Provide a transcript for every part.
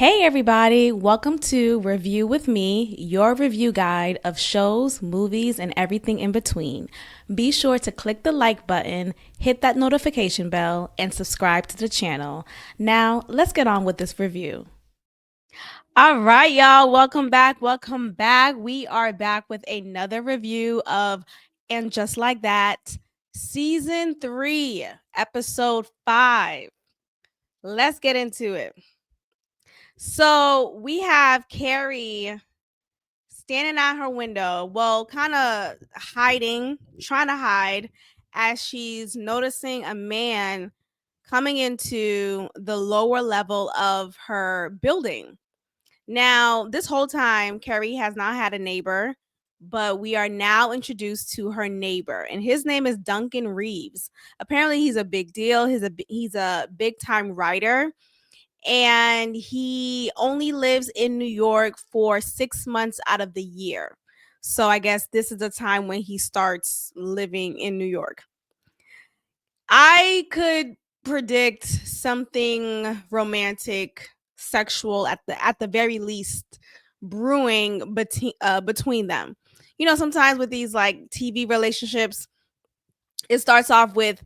Hey, everybody, welcome to Review with Me, your review guide of shows, movies, and everything in between. Be sure to click the like button, hit that notification bell, and subscribe to the channel. Now, let's get on with this review. All right, y'all, welcome back. Welcome back. We are back with another review of And Just Like That, Season 3, Episode 5. Let's get into it. So we have Carrie standing at her window, well, kind of hiding, trying to hide, as she's noticing a man coming into the lower level of her building. Now, this whole time, Carrie has not had a neighbor, but we are now introduced to her neighbor, and his name is Duncan Reeves. Apparently, he's a big deal. He's a big time writer, and he only lives in New York for 6 months out of the year. So I guess this is the time when he starts living in New York. I could predict something romantic, sexual at the very least brewing between them. You know, sometimes with these like TV relationships, it starts off with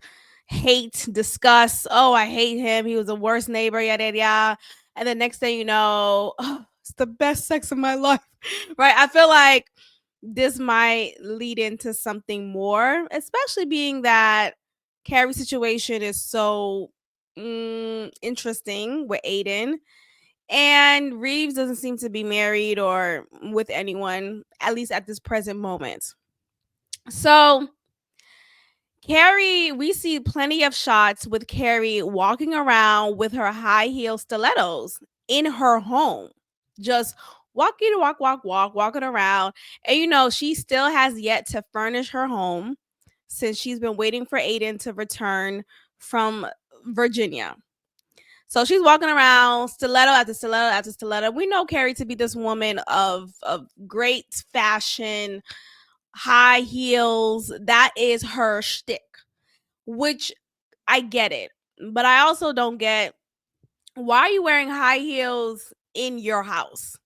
hate, disgust. Oh, I hate him. He was the worst neighbor, yada yada yada. And the next thing you know, oh, it's the best sex of my life. Right? I feel like this might lead into something more, especially being that Carrie's situation is so interesting with Aiden. And Reeves doesn't seem to be married or with anyone, at least at this present moment. So Carrie, we see plenty of shots with Carrie walking around with her high heel stilettos in her home, just walking around. And she still has yet to furnish her home since she's been waiting for Aiden to return from Virginia. So she's walking around stiletto after stiletto after stiletto. We know Carrie to be this woman of great fashion, high heels. That is her shtick, which I get it. But I also don't get, why are you wearing high heels in your house?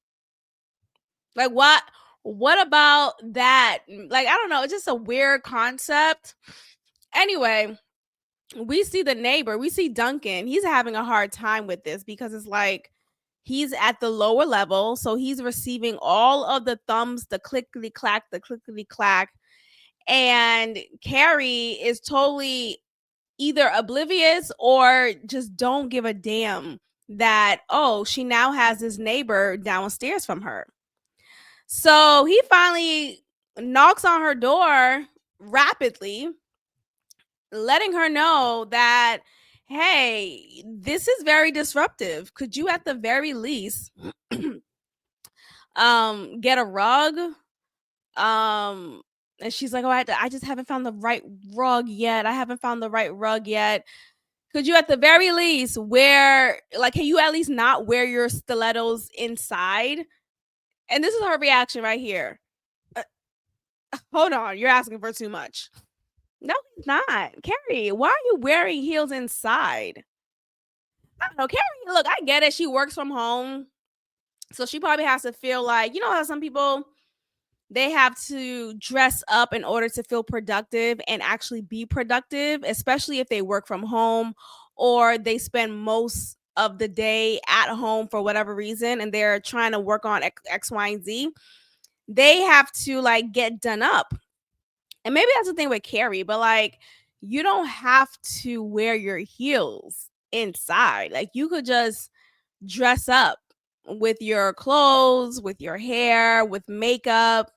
Like what about that? Like, I don't know, it's just a weird concept. Anyway, we see the neighbor, we see Duncan. He's having a hard time with this because it's like he's at the lower level, so he's receiving all of the thumbs, the clickety clack, the clickety clack. And Carrie is totally either oblivious or just don't give a damn that, oh, she now has this neighbor downstairs from her. So he finally knocks on her door rapidly, letting her know that, hey, this is very disruptive. Could you at the very least get a rug? And she's like, oh, I just haven't found the right rug yet. I haven't found the right rug yet. Could you at the very least wear, like, can you at least not wear your stilettos inside? And this is her reaction right here. Uh, Hold on, you're asking for too much. No, he's not. Carrie, why are you wearing heels inside? I don't know. Carrie, look, I get it. She works from home. So she probably has to feel like, you know how some people, they have to dress up in order to feel productive and actually be productive, especially if they work from home or they spend most of the day at home for whatever reason and they're trying to work on X, Y, and Z. They have to like get done up. And maybe that's the thing with Carrie, but like, you don't have to wear your heels inside. Like, you could just dress up with your clothes, with your hair, with makeup.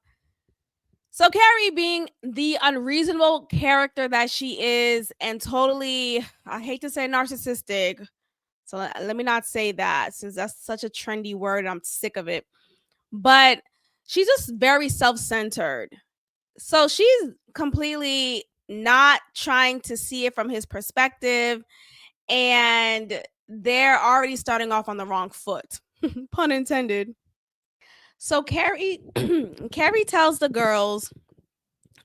So Carrie, being the unreasonable character that she is, and totally, I hate to say narcissistic, so let me not say that since that's such a trendy word and I'm sick of it. But she's just very self-centered. So she's completely not trying to see it from his perspective, and they're already starting off on the wrong foot. Pun intended. So Carrie Carrie tells the girls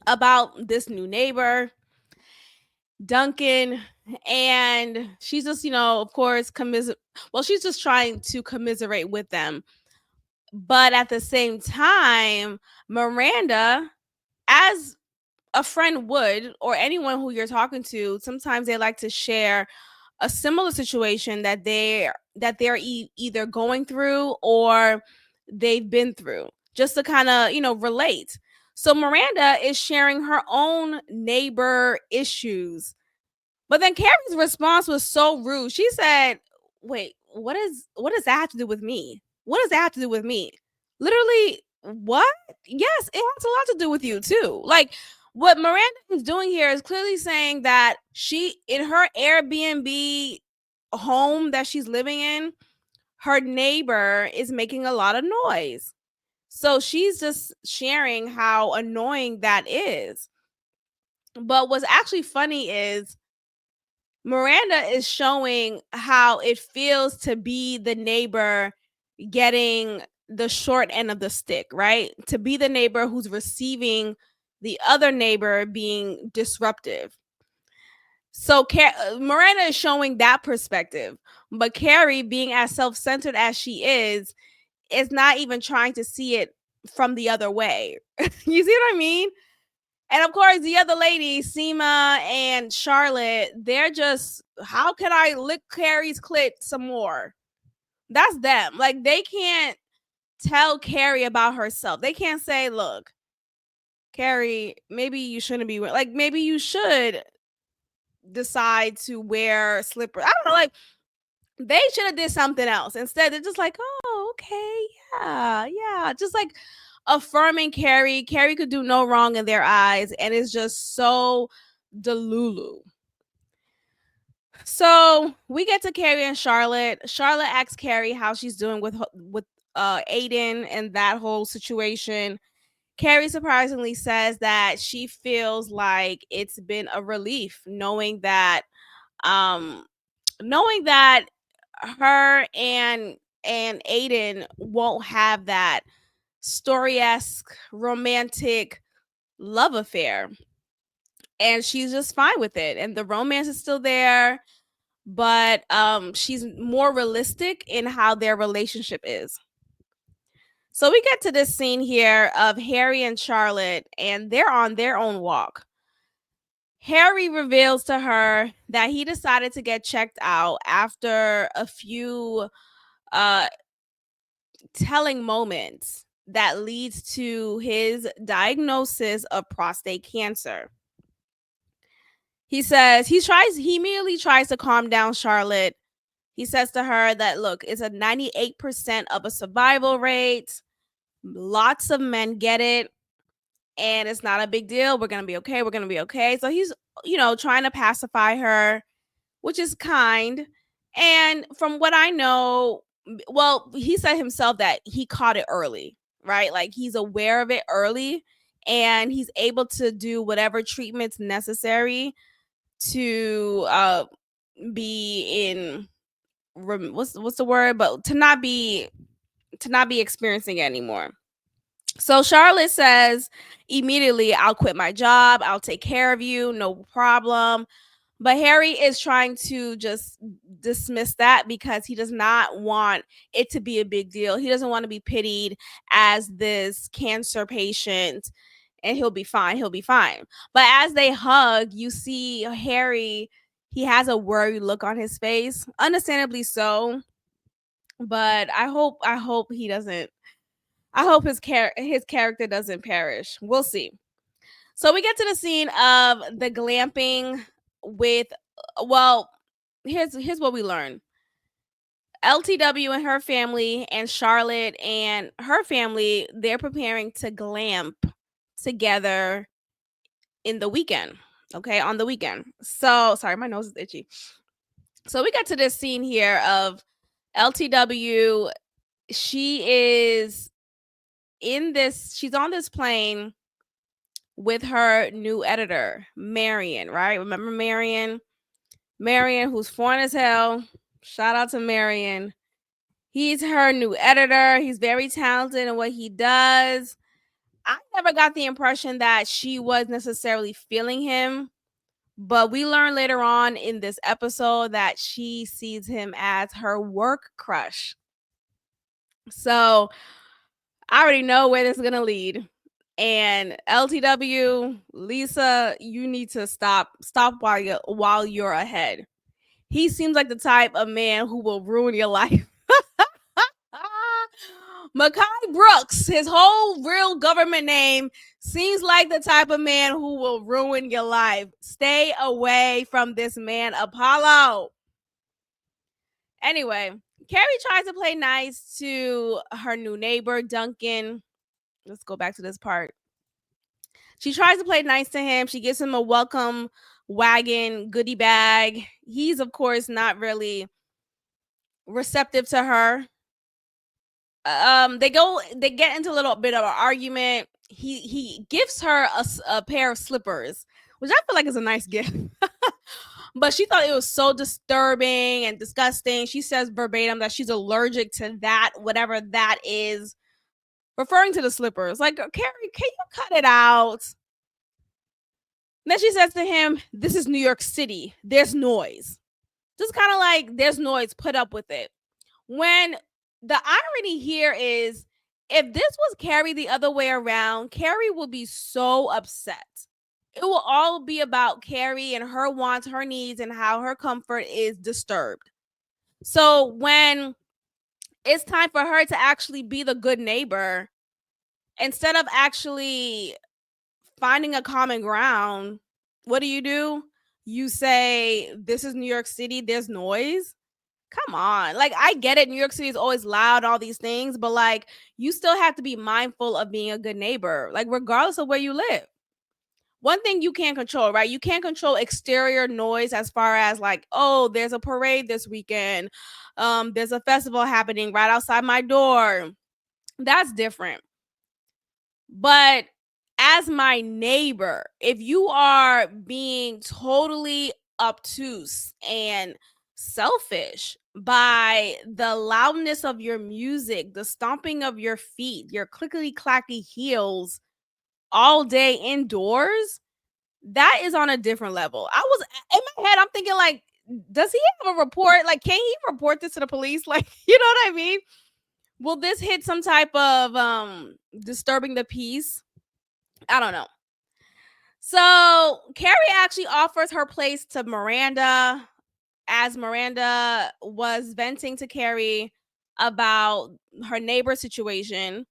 about this new neighbor, Duncan, and she's just, of course, she's just trying to commiserate with them. But at the same time, Miranda, as a friend would, or anyone who you're talking to, sometimes they like to share a similar situation that they're either going through or they've been through, just to kind of relate. So Miranda is sharing her own neighbor issues, but then Carrie's response was so rude. She said, "Wait, what does that have to do with me? What does that have to do with me? Literally, what? Yes, it has a lot to do with you too. Like, what Miranda is doing here is clearly saying that she, in her Airbnb home that she's living in, her neighbor is making a lot of noise. So she's just sharing how annoying that is. But what's actually funny is Miranda is showing how it feels to be the neighbor getting the short end of the stick, right? To be the neighbor who's receiving the other neighbor being disruptive. So Miranda is showing that perspective, but Carrie, being as self-centered as she is not even trying to see it from the other way. You see what I mean? And of course, the other ladies, Seema and Charlotte, they're just, how can I lick Carrie's clit some more? That's them. Like, they can't tell Carrie about herself. They can't say, look, Carrie, maybe you shouldn't be like, maybe you should decide to wear slippers. I don't know, like, they should have did something else. Instead, they're just like, oh, okay, yeah. Just like affirming Carrie. Carrie could do no wrong in their eyes, and it's just so delulu. So we get to Carrie and Charlotte. Charlotte asks Carrie how she's doing with Aiden and that whole situation. Carrie surprisingly says that she feels like it's been a relief um knowing that her and Aiden won't have that story-esque romantic love affair. And she's just fine with it. And the romance is still there, but she's more realistic in how their relationship is. So we get to this scene here of Harry and Charlotte, and they're on their own walk. Harry reveals to her that he decided to get checked out after a few uh telling moments that leads to his diagnosis of prostate cancer. He immediately tries to calm down Charlotte. He says to her that, look, it's a 98% of a survival rate. Lots of men get it, and it's not a big deal. We're going to be okay. We're going to be okay. So he's, trying to pacify her, which is kind. And from what I know, well, he said himself that he caught it early, right? Like, he's aware of it early, and he's able to do whatever treatments necessary to be in what's the word, but to not be experiencing it anymore. So Charlotte says immediately, I'll quit my job, I'll take care of you, no problem. But Harry is trying to just dismiss that because he does not want it to be a big deal. He doesn't want to be pitied as this cancer patient, and he'll be fine. He'll be fine. But as they hug, you see Harry, he has a worried look on his face, understandably so. But I hope he doesn't. I hope his character doesn't perish. We'll see. So we get to the scene of the glamping with, well, here's what we learn. LTW and her family, and Charlotte and her family, they're preparing to glamp together in the weekend. Okay, on the weekend. So sorry, my nose is itchy. So we got to this scene here of LTW. She is she's on this plane with her new editor, Marion, right? Remember Marion? Marion, who's foreign as hell. Shout out to Marion. He's her new editor. He's very talented in what he does. I never got the impression that she was necessarily feeling him, But we learn later on in this episode that she sees him as her work crush. So I already know where this is going to lead. And LTW, Lisa, you need to stop while you're ahead. He seems like the type of man who will ruin your life. Makai Brooks, his whole real government name, seems like the type of man who will ruin your life. Stay away from this man, Apollo. Anyway, Carrie tries to play nice to her new neighbor, Duncan. Let's go back to this part. She tries to play nice to him. She gives him a welcome wagon goodie bag. He's, of course, not really receptive to her. They get into a little bit of an argument. He gives her a pair of slippers, which I feel like is a nice gift. But she thought it was so disturbing and disgusting. She says verbatim that she's allergic to that, whatever that is, referring to the slippers. Like, Carrie, can you cut it out? And then she says to him, "This is New York City. There's noise." Just kind of like, there's noise, put up with it. When the irony here is, if this was Carrie the other way around, Carrie will be so upset. It will all be about Carrie and her wants, her needs, and how her comfort is disturbed. So when it's time for her to actually be the good neighbor, instead of actually finding a common ground, what do? You say, "This is New York City, there's noise." Come on. Like, I get it. New York City is always loud, all these things, but like, you still have to be mindful of being a good neighbor, like, regardless of where you live. One thing you can't control, right? You can't control exterior noise as far as like, oh, there's a parade this weekend. There's a festival happening right outside my door. That's different. But as my neighbor, if you are being totally obtuse and selfish by the loudness of your music, the stomping of your feet, your clickety clacky heels all day indoors, that is on a different level. I was in my head, I'm thinking, like, does he have a report? Like, can he report this to the police? Like, you know what I mean? Will this hit some type of disturbing the peace? I don't know. So Carrie actually offers her place to Miranda, as Miranda was venting to Carrie about her neighbor situation,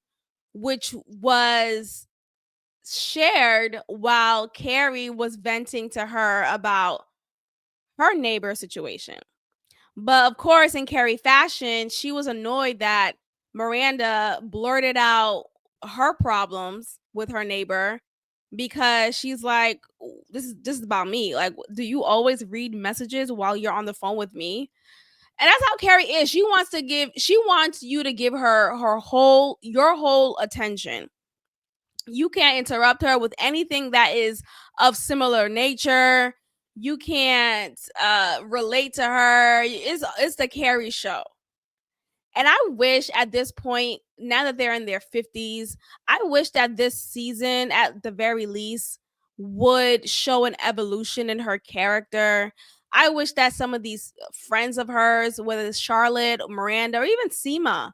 which was shared while Carrie was venting to her about her neighbor situation. But of course, in Carrie fashion, she was annoyed that Miranda blurted out her problems with her neighbor, because she's like, this is about me. Like, do you always read messages while you're on the phone with me? And that's how Carrie is. She wants you to give her your whole attention. You can't interrupt her with anything that is of similar nature. You can't relate to her. It's the Carrie show. And I wish at this point, now that they're in their 50s, I wish that this season, at the very least, would show an evolution in her character. I wish that some of these friends of hers, whether it's Charlotte, Miranda, or even Seema,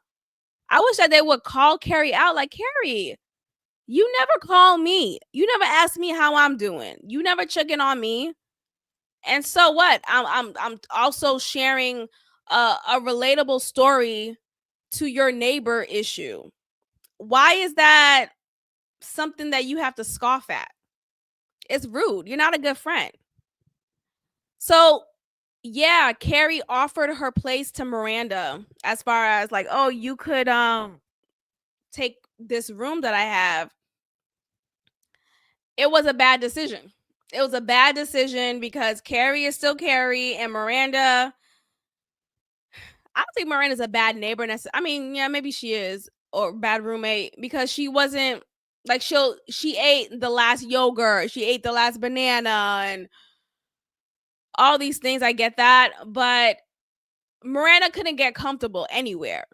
I wish that they would call Carrie out, like, Carrie, you never call me. You never ask me how I'm doing. You never check in on me. And so what? I'm also sharing a relatable story to your neighbor issue. Why is that something that you have to scoff at? It's rude. You're not a good friend. So yeah, Carrie offered her place to Miranda, as far as like, oh, you could take this room that I have. It was a bad decision. It was a bad decision because Carrie is still Carrie, and Miranda, I don't think Miranda's a bad neighbor. I mean, yeah, maybe she is, or bad roommate, because she wasn't like, she ate the last yogurt, she ate the last banana, and all these things. I get that, but Miranda couldn't get comfortable anywhere.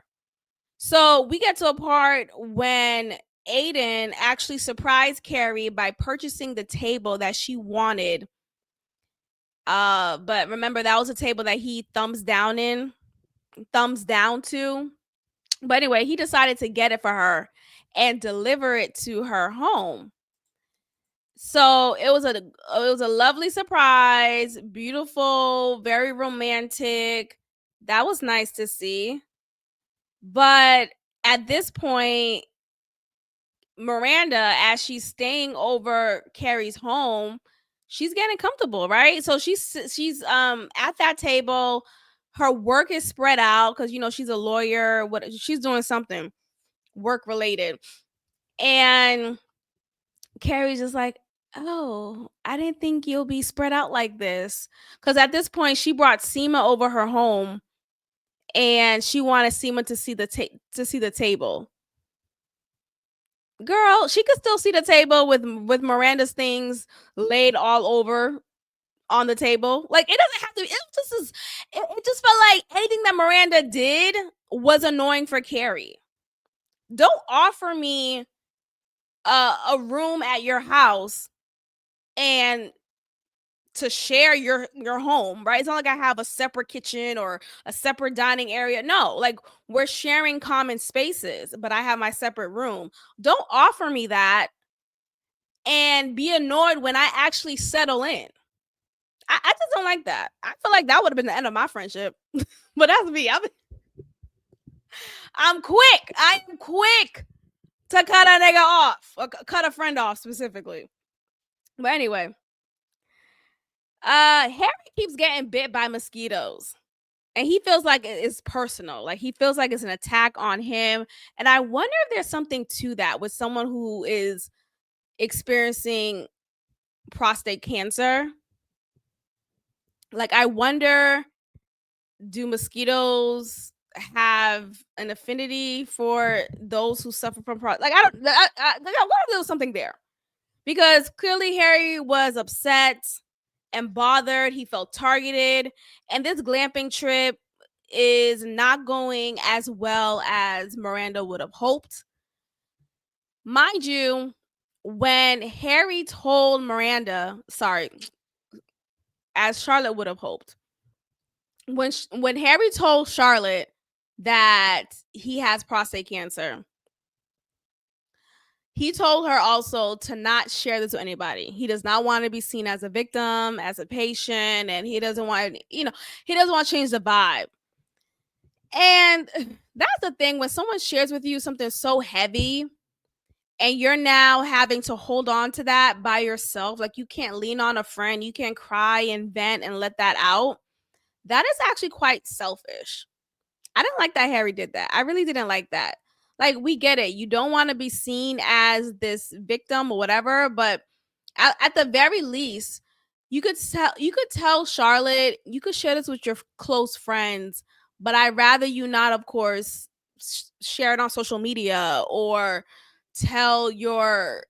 So we get to a part when Aiden actually surprised Carrie by purchasing the table that she wanted But remember that was a table that he thumbs down to. But anyway, he decided to get it for her and deliver it to her home. So it was a lovely surprise, beautiful, very romantic. That was nice to see. But at this point, Miranda, as she's staying over Carrie's home, she's getting comfortable, right? So she's at that table. Her work is spread out because she's a lawyer. What she's doing something work related, and Carrie's just like, "Oh, I didn't think you'll be spread out like this." Because at this point, she brought Seema over her home, and she wanted Seema to see the table. Girl, she could still see the table with Miranda's things laid all over on the table. Like it doesn't have to. It just felt like anything that Miranda did was annoying for Carrie. Don't offer me a room at your house and to share your home, right? It's not like I have a separate kitchen or a separate dining area. No, like we're sharing common spaces, but I have my separate room. Don't offer me that and be annoyed when I actually settle in. I just don't like that. I feel like that would have been the end of my friendship. But that's me. I'm quick. I'm quick to cut a nigga off, or cut a friend off specifically. But anyway, Harry keeps getting bit by mosquitoes. And he feels like it's personal. Like he feels like it's an attack on him. And I wonder if there's something to that with someone who is experiencing prostate cancer. Like I wonder, do mosquitoes have an affinity for those who suffer from like I don't I wonder if there was something there, because clearly Harry was upset and bothered. He felt targeted, and this glamping trip is not going as well as Miranda would have hoped. Mind you, when Harry told Miranda, sorry, as Charlotte would have hoped, when Harry told Charlotte that he has prostate cancer, he told her also to not share this with anybody. He does not want to be seen as a victim, as a patient, and he doesn't want, he doesn't want to change the vibe. And that's the thing, when someone shares with you something so heavy and you're now having to hold on to that by yourself, like you can't lean on a friend, you can't cry and vent and let that out. That is actually quite selfish. I didn't like that Harry did that. I really didn't like that. Like, we get it. You don't want to be seen as this victim or whatever, but at the very least, you could tell Charlotte, you could share this with your close friends, but I'd rather you not, of course, share it on social media or tell your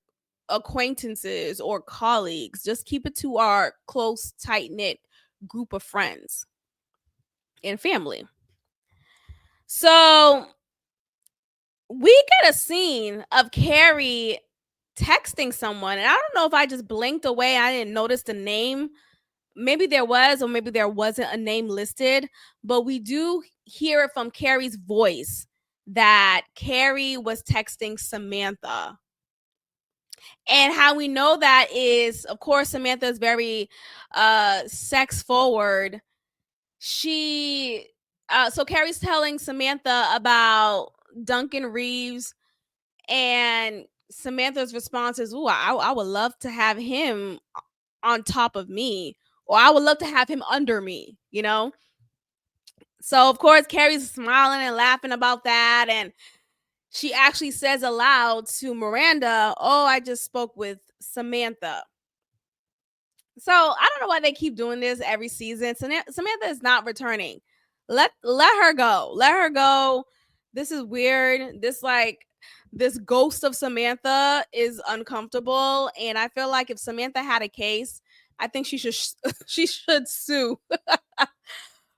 acquaintances or colleagues. Just keep it to our close, tight knit group of friends and family. So we get a scene of Carrie texting someone, and I don't know if I just blinked away. I didn't notice the name. Maybe there was, or maybe there wasn't a name listed, but we do hear it from Carrie's voice that Carrie was texting Samantha. And how we know that is, of course, Samantha is very sex forward. So Carrie's telling Samantha about Duncan Reeves, and Samantha's response is, "Ooh, I would love to have him on top of me, or I would love to have him under me," So of course Carrie's smiling and laughing about that, and she actually says aloud to Miranda, "Oh, I just spoke with Samantha." So I don't know why they keep doing this every season. Samantha is not returning. Let her go. Let her go. This is weird. This ghost of Samantha is uncomfortable, and I feel like if Samantha had a case, I think she should she should sue.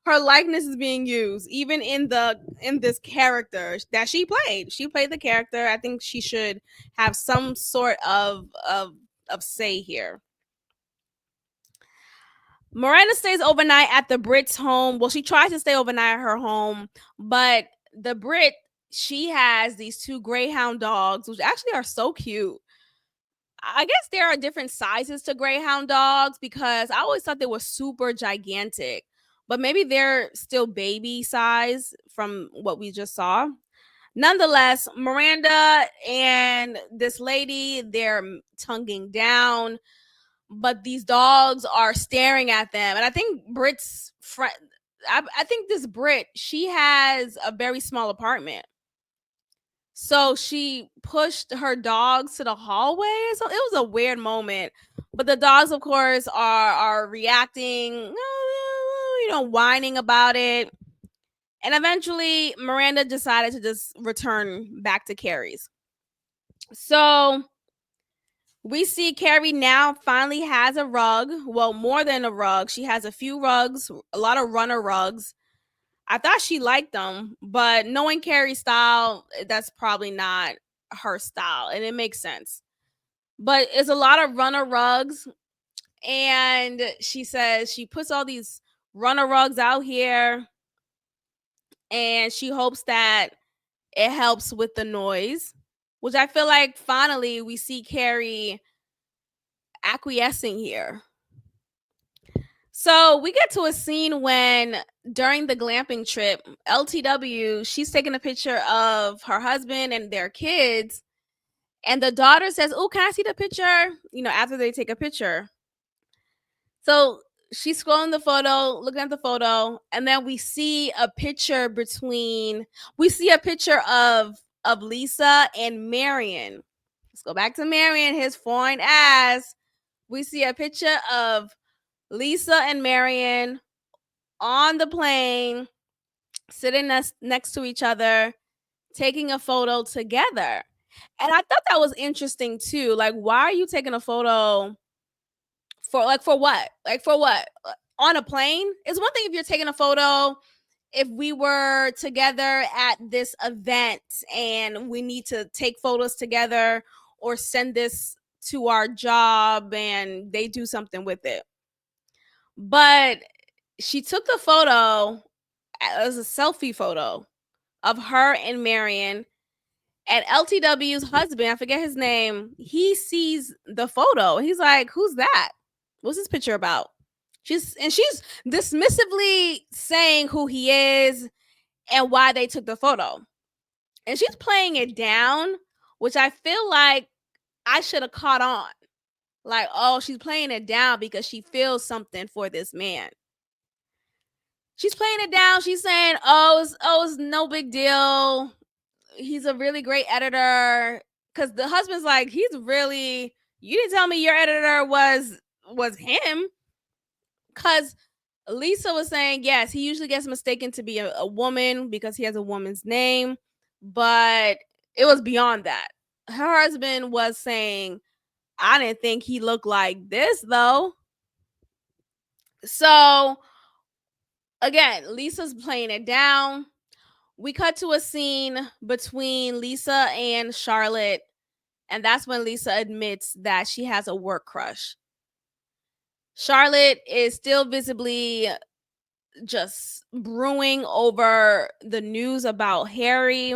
Her likeness is being used even in this character that she played. She played the character. I think she should have some sort of say here. Miranda stays overnight at the Brit's home. Well, she tries to stay overnight at her home, but the Brit, she has these two Greyhound dogs, which actually are so cute. I guess there are different sizes to Greyhound dogs because I always thought they were super gigantic, but maybe they're still baby size from what we just saw. Nonetheless, Miranda and this lady, they're tonguing down, but these dogs are staring at them. And I think Brit's friend, I think this Brit, she has a very small apartment. So she pushed her dogs to the hallway. So it was a weird moment. But the dogs, of course, are reacting, whining about it. And eventually, Miranda decided to just return back to Carrie's. So we see Carrie now finally has a rug. Well, more than a rug. She has a few rugs, a lot of runner rugs. I thought she liked them, but knowing Carrie's style, that's probably not her style. And it makes sense. But it's a lot of runner rugs. And she says she puts all these runner rugs out here and she hopes that it helps with the noise, which I feel like finally we see Carrie acquiescing here. So we get to a scene when during the glamping trip, LTW, she's taking a picture of her husband and their kids. And the daughter says, "Oh, can I see the picture?" After they take a picture. So she's scrolling the photo, looking at the photo, and then we see a picture of Lisa and Marion. Let's go back to Marion, his foreign ass. We see a picture of Lisa and Marion on the plane, sitting next to each other, taking a photo together. And I thought that was interesting too. Like, why are you taking a photo for what? Like for what? On a plane? It's one thing if you're taking a photo if we were together at this event and we need to take photos together or send this to our job and they do something with it. But she took the photo as a selfie photo of her and Marion. And LTW's husband, I forget his name, he sees the photo. He's like, "Who's that? What's this picture about?" She's dismissively saying who he is and why they took the photo. And she's playing it down, which I feel like I should have caught on. Like, oh, she's playing it down because she feels something for this man. She's playing it down. She's saying, it's no big deal. He's a really great editor. Because the husband's like, you didn't tell me your editor was him. Because Lisa was saying, yes, he usually gets mistaken to be a woman because he has a woman's name. But it was beyond that. Her husband was saying, I didn't think he looked like this, though. So, again, Lisa's playing it down. We cut to a scene between Lisa and Charlotte, and that's when Lisa admits that she has a work crush. Charlotte is still visibly just brewing over the news about Harry,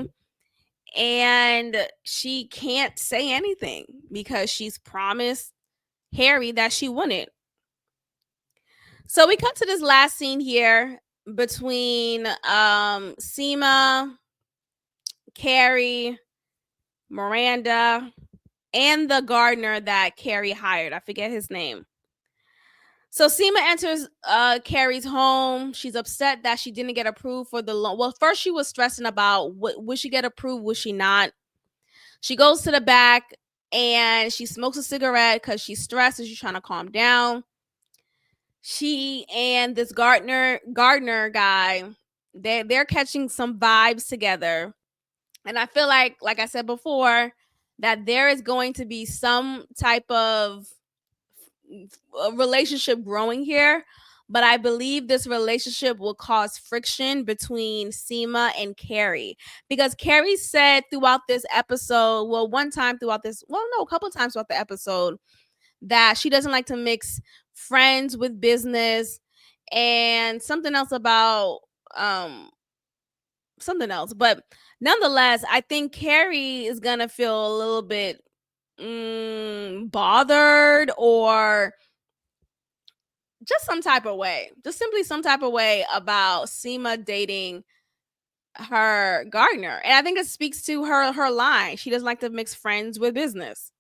and she can't say anything because she's promised Harry that she wouldn't. So we cut to this last scene here between Seema, Carrie, Miranda, and the gardener that Carrie hired. I forget his name. So Seema enters Carrie's home. She's upset that she didn't get approved for the loan. Well, first she was stressing about would she get approved, would she not? She goes to the back and she smokes a cigarette because she's stressed and she's trying to calm down. She and this gardener guy, they're catching some vibes together. And I feel like I said before, that there is going to be some type of relationship growing here. But I believe this relationship will cause friction between Seema and Carrie. Because Carrie said throughout this episode, a couple of times throughout the episode, that she doesn't like to mix friends with business, and something else about um something else. But nonetheless, I think Carrie is gonna feel a little bit bothered, or just some type of way, just simply some type of way about Seema dating her gardener. And I think it speaks to her line. She doesn't like to mix friends with business.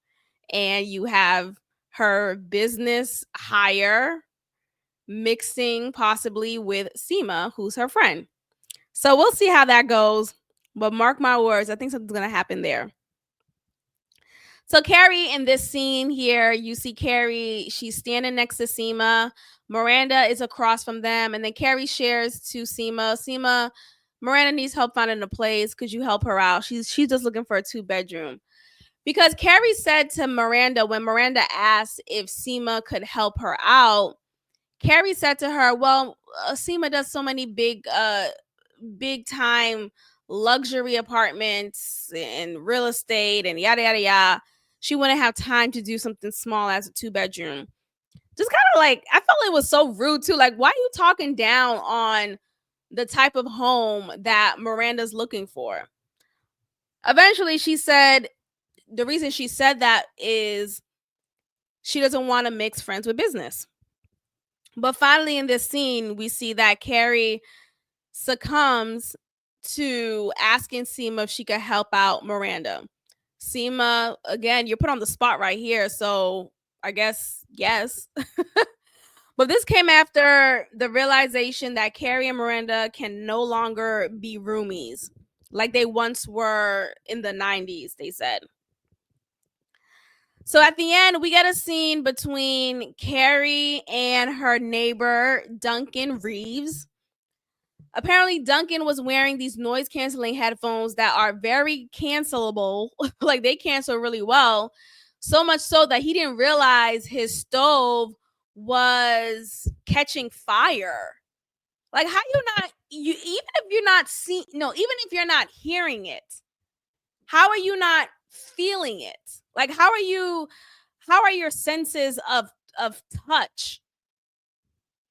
And you have her business hire mixing possibly with Seema, who's her friend. So we'll see how that goes. But mark my words, I think something's gonna happen there. So Carrie, in this scene here, you see Carrie, she's standing next to Seema. Miranda is across from them, and then Carrie shares to Seema, Miranda needs help finding a place. Could you help her out? She's just looking for a 2-bedroom. Because Carrie said to Miranda, when Miranda asked if Seema could help her out, Carrie said to her, "Well, Seema does so many big time luxury apartments and real estate and yada yada yada. She wouldn't have time to do something small as a 2-bedroom." Just kind of like, I felt it was so rude too. Like, why are you talking down on the type of home that Miranda's looking for? Eventually, she said the reason she said that is she doesn't want to mix friends with business. But finally, in this scene, we see that Carrie succumbs to asking Seema if she could help out Miranda. Seema, again, you're put on the spot right here, so I guess yes. But this came after the realization that Carrie and Miranda can no longer be roomies like they once were in the 90s, they said. So at the end, we get a scene between Carrie and her neighbor, Duncan Reeves. Apparently, Duncan was wearing these noise canceling headphones that are very cancelable. Like, they cancel really well. So much so that he didn't realize his stove was catching fire. Like, how even if you're not seeing, no, even if you're not hearing it, how are you not feeling it? Like, how are your senses of touch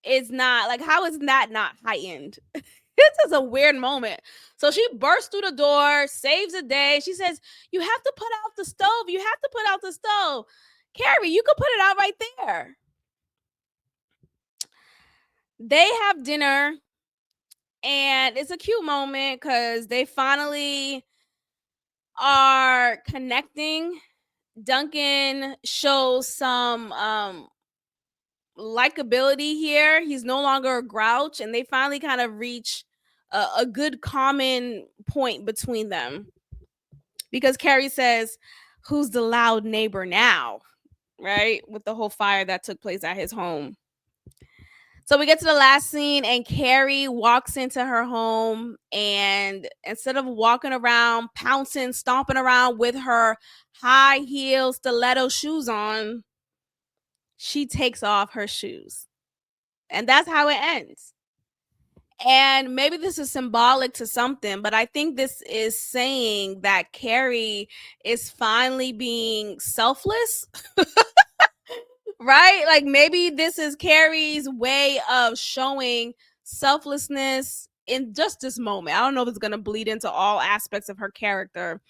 is not, like, how is that not heightened? This is a weird moment. So she bursts through the door, saves the day. She says, "You have to put out the stove. You have to put out the stove. Carrie, you could put it out right there." They have dinner, and it's a cute moment because they finally are connecting. Duncan shows some likability here. He's no longer a grouch, and they finally kind of reach a good common point between them. Because Carrie says, "Who's the loud neighbor now?" Right? With the whole fire that took place at his home. So we get to the last scene, and Carrie walks into her home, and instead of walking around, pouncing, stomping around with her high heel stiletto shoes on, she takes off her shoes. And that's how it ends. And maybe this is symbolic to something, but I think this is saying that Carrie is finally being selfless, right? Like, maybe this is Carrie's way of showing selflessness in just this moment. I don't know if it's going to bleed into all aspects of her character,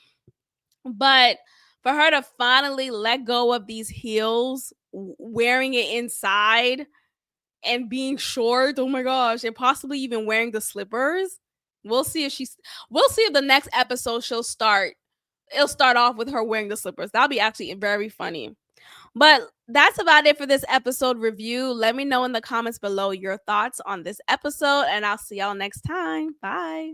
but for her to finally let go of these heels, wearing it inside and being short, oh my gosh, and possibly even wearing the slippers. We'll see if the next episode it'll start off with her wearing the slippers. That'll be actually very funny. But that's about it for this episode review. Let me know in the comments below your thoughts on this episode, and I'll see y'all next time. Bye.